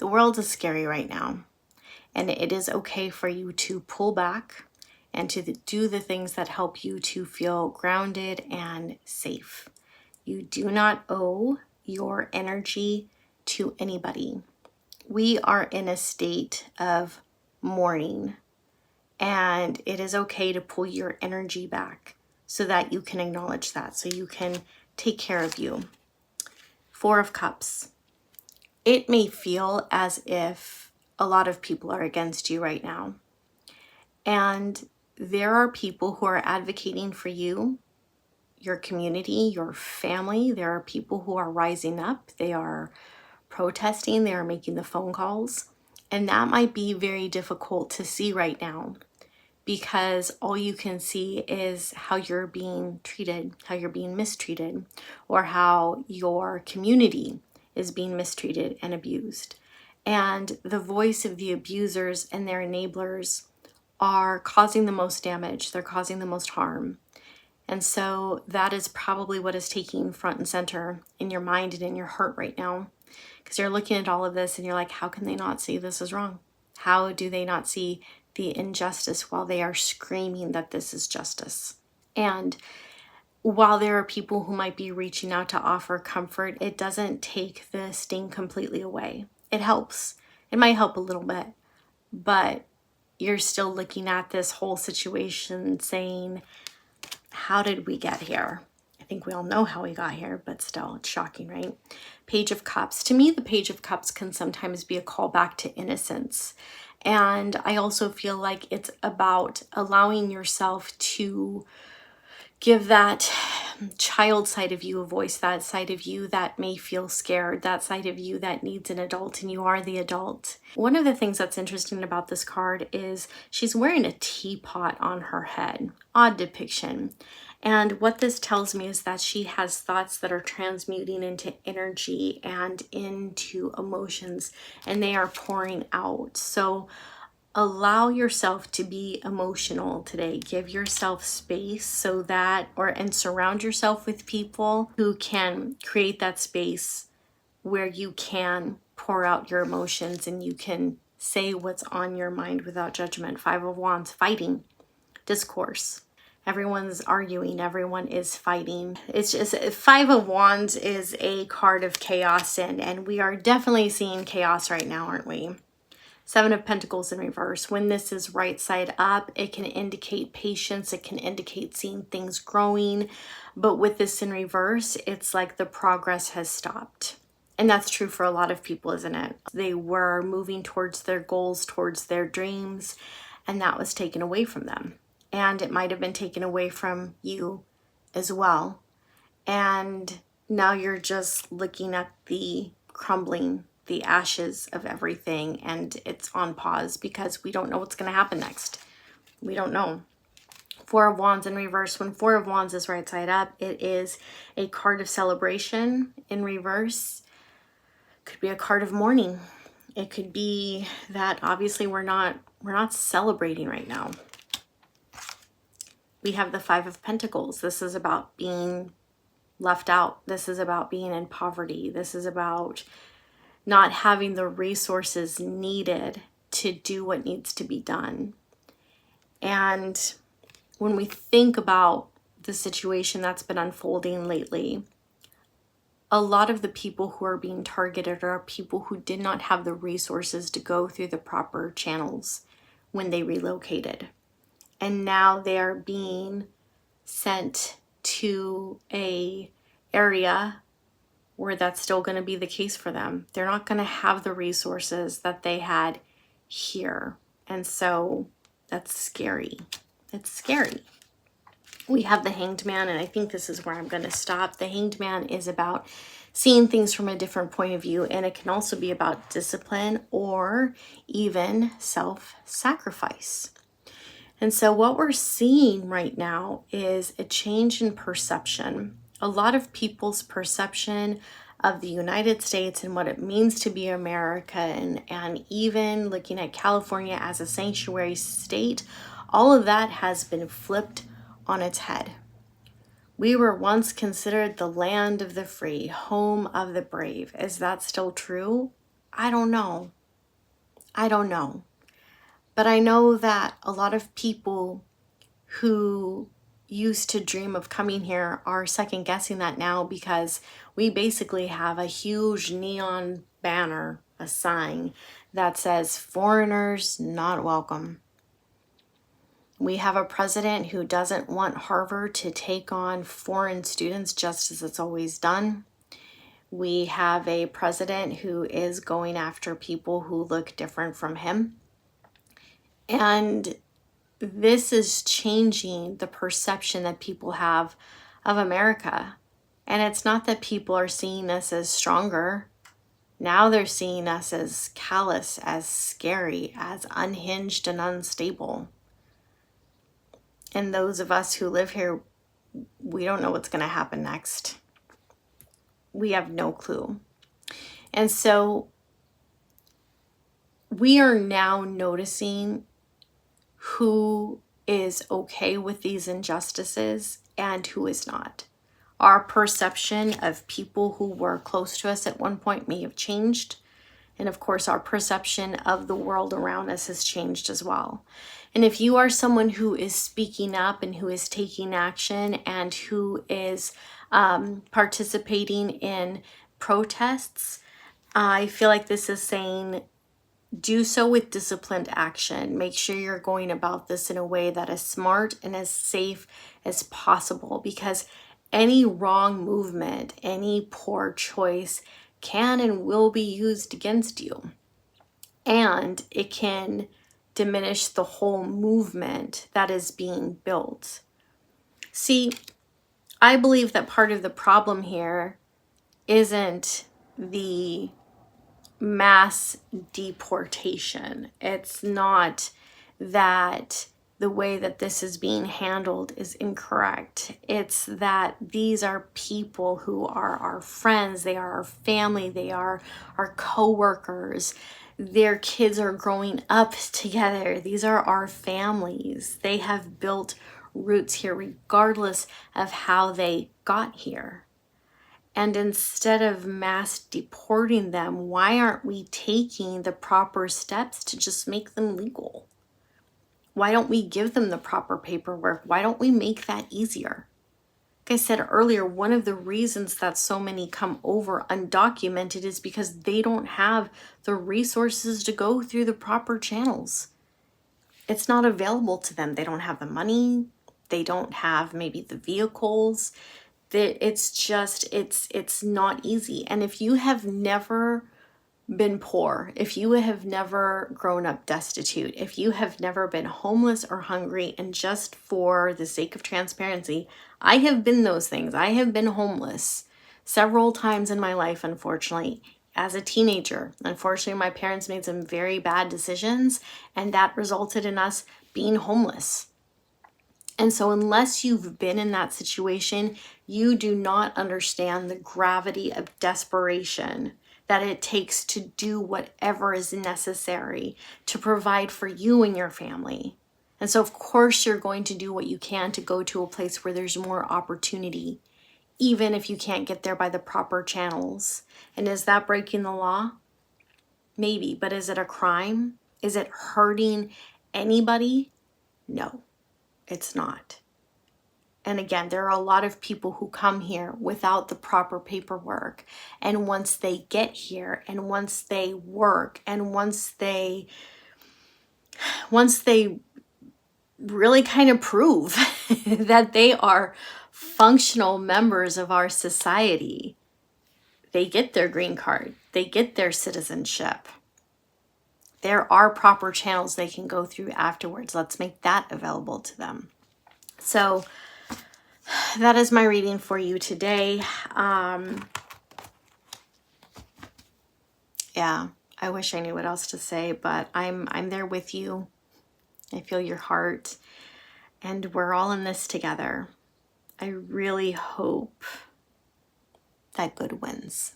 The world is scary right now, and it is okay for you to pull back and to do the things that help you to feel grounded and safe. You do not owe your energy to anybody. We are in a state of mourning, and it is okay to pull your energy back so that you can acknowledge that, so you can take care of you. Four of Cups. It may feel as if a lot of people are against you right now. And there are people who are advocating for you, your community, your family. There are people who are rising up. They are protesting. They are making the phone calls. And that might be very difficult to see right now, because all you can see is how you're being treated, how you're being mistreated, or how your community is being mistreated and abused. And the voice of the abusers and their enablers are causing the most damage. They're causing the most harm. And so that is probably what is taking front and center in your mind and in your heart right now. Because you're looking at all of this and you're like, how can they not see this is wrong? How do they not see the injustice while they are screaming that this is justice? And while there are people who might be reaching out to offer comfort, it doesn't take the sting completely away. It helps. It might help a little bit, but you're still looking at this whole situation saying, how did we get here? I think we all know how we got here, but still, it's shocking, right? Page of Cups. To me, the Page of Cups can sometimes be a call back to innocence. And I also feel like it's about allowing yourself to give that child side of you a voice, that side of you that may feel scared, that side of you that needs an adult, and you are the adult. One of the things that's interesting about this card is she's wearing a teapot on her head. Odd depiction. And what this tells me is that she has thoughts that are transmuting into energy and into emotions, and they are pouring out. So allow yourself to be emotional today. Give yourself space so that, and surround yourself with people who can create that space where you can pour out your emotions and you can say what's on your mind without judgment. Five of Wands, fighting, discourse. Everyone's arguing, everyone is fighting. It's just, Five of Wands is a card of chaos, and we are definitely seeing chaos right now, aren't we? Seven of Pentacles in reverse. When this is right side up, it can indicate patience. It can indicate seeing things growing. But with this in reverse, it's like the progress has stopped. And that's true for a lot of people, isn't it? They were moving towards their goals, towards their dreams, and that was taken away from them. And it might have been taken away from you as well. And now you're just looking at the crumbling, the ashes of everything, and it's on pause because we don't know what's going to happen next. We don't know. Four of Wands in reverse. When Four of Wands is right side up, it is a card of celebration. In reverse, could be a card of mourning. It could be that obviously we're not celebrating right now. We have the Five of Pentacles. This is about being left out. This is about being in poverty. This is about not having the resources needed to do what needs to be done. And when we think about the situation that's been unfolding lately, a lot of the people who are being targeted are people who did not have the resources to go through the proper channels when they relocated. And now they are being sent to a area where that's still going to be the case for them. They're not going to have the resources that they had here. And so that's scary. It's scary. We have the Hanged Man, and I think this is where I'm going to stop. The Hanged Man is about seeing things from a different point of view, and it can also be about discipline or even self-sacrifice. And so what we're seeing right now is a change in perception. A lot of people's perception of the United States and what it means to be American, and even looking at California as a sanctuary state, all of that has been flipped on its head. We were once considered the land of the free, home of the brave. Is that still true? I don't know. I don't know. But I know that a lot of people who used to dream of coming here are second guessing that now, because we basically have a huge neon banner, a sign that says foreigners not welcome. We have a president who doesn't want Harvard to take on foreign students, just as it's always done. We have a president who is going after people who look different from him. And this is changing the perception that people have of America. And it's not that people are seeing us as stronger. Now they're seeing us as callous, as scary, as unhinged and unstable. And those of us who live here, we don't know what's going to happen next. We have no clue. And so we are now noticing who is okay with these injustices and who is not. Our perception of people who were close to us at one point may have changed. And of course, our perception of the world around us has changed as well. And if you are someone who is speaking up and who is taking action and who is participating in protests, I feel like this is saying, do so with disciplined action. Make sure you're going about this in a way that is smart and as safe as possible, because any wrong movement, any poor choice can and will be used against you. And it can diminish the whole movement that is being built. See, I believe that part of the problem here isn't the mass deportation. It's not that the way that this is being handled is incorrect. It's that these are people who are our friends, they are our family, they are our co-workers. Their kids are growing up together. These are our families. They have built roots here regardless of how they got here. And instead of mass deporting them, why aren't we taking the proper steps to just make them legal? Why don't we give them the proper paperwork? Why don't we make that easier? Like I said earlier, one of the reasons that so many come over undocumented is because they don't have the resources to go through the proper channels. It's not available to them. They don't have the money. They don't have maybe the vehicles. It's not easy. And if you have never been poor, if you have never grown up destitute, if you have never been homeless or hungry, and just for the sake of transparency, I have been those things. I have been homeless several times in my life, unfortunately. As a teenager, unfortunately, my parents made some very bad decisions, and that resulted in us being homeless. And so unless you've been in that situation, you do not understand the gravity of desperation that it takes to do whatever is necessary to provide for you and your family. And so of course you're going to do what you can to go to a place where there's more opportunity, even if you can't get there by the proper channels. And is that breaking the law? Maybe, but is it a crime? Is it hurting anybody? No, it's not. And again, there are a lot of people who come here without the proper paperwork. And once they get here, and once they work, and once they really kind of prove that they are functional members of our society, they get their green card, they get their citizenship. There are proper channels they can go through afterwards. Let's make that available to them. So that is my reading for you today. Yeah, I wish I knew what else to say, but I'm there with you. I feel your heart, and we're all in this together. I really hope that good wins.